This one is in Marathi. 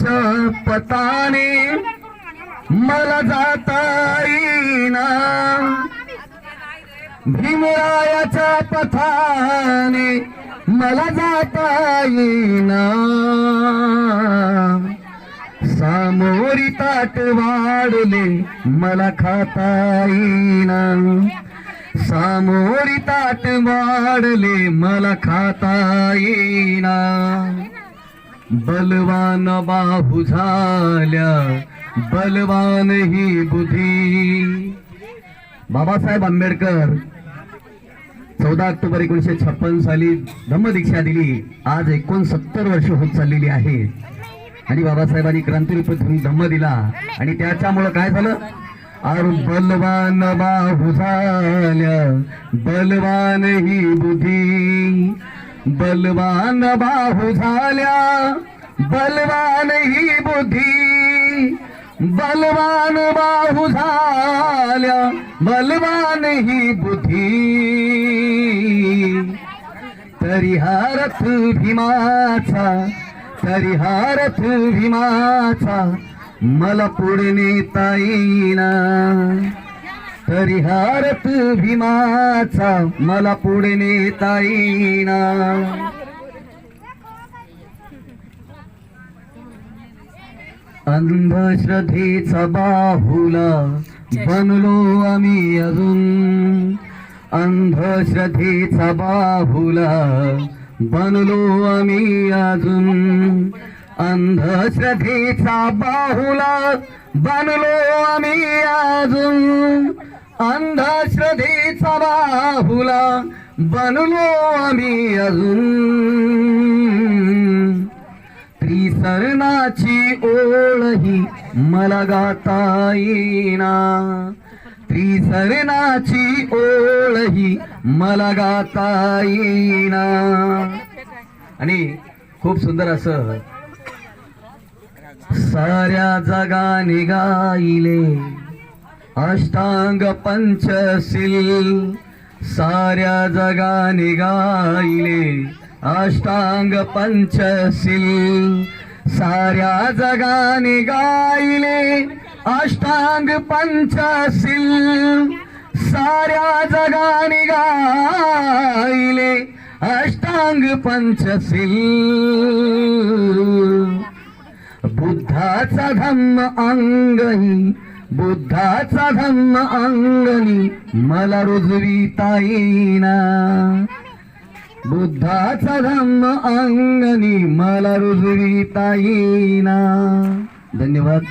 भीमरायाच्या पताने मला जाता येईना, भीमरायाच्या पथाने मला जाता येईना, सामोरी ताट वाढले मला खाता येईना, सामोरी ताट वाढले मला खाता येईना, बलवान बाहू झाल्या बलवान ही बुद्धी. बाबासाहेब आंबेडकर 14 ऑक्टोबर 1956 साली धम्मदीक्षा दिली. आज 69 वर्ष होत चाललेली आहे आणि बाबासाहेबांनी क्रांतीरूपी धम्म दिला आणि त्याच्यामुळे काय झालं, अर बलवान बाहू झाल्या बलवान ही बुद्धी, बलवान बाहू झाल्या बलवान ही बुद्धी, बलवान बाहू झाल्या बलवान ही बुद्धी, तरी हारथ भीमाचा, तरी हारथ भीमाचा मला पुढे नेता येईना, तरी हारथ भीमाचा मला पुढे नेता येईना. अंधश्रद्धेचा बाहुला बनलो आम्ही अजून, अंधश्रद्धेचा बाहुला बनलो आम्ही अजून, अंधश्रद्धेचा बाहुला बनलो आम्ही अजून, अंधश्रद्धेचा बाहुला बनलो आम्ही अजून, त्रिसरणाची ओळही मला गाता येईना, त्रिसरणाची ओळही मला गाता येईना. आणि खूप सुंदर असं साऱ्या जगाने गायले अष्टांग पंचशील, साऱ्या जगाने गायले अष्टांग पंचशील, साऱ्या जगाने गायले अष्टांग पंचशील, साऱ्या जगाने गायले अष्टांग पंचशील, बुद्धाचा धम्म अंगणी, बुद्धाचा धम्म अंगणी मला रुजविता येईना, बुद्धाचा धम्म अंगणी मला रुजविता येईना. धन्यवाद.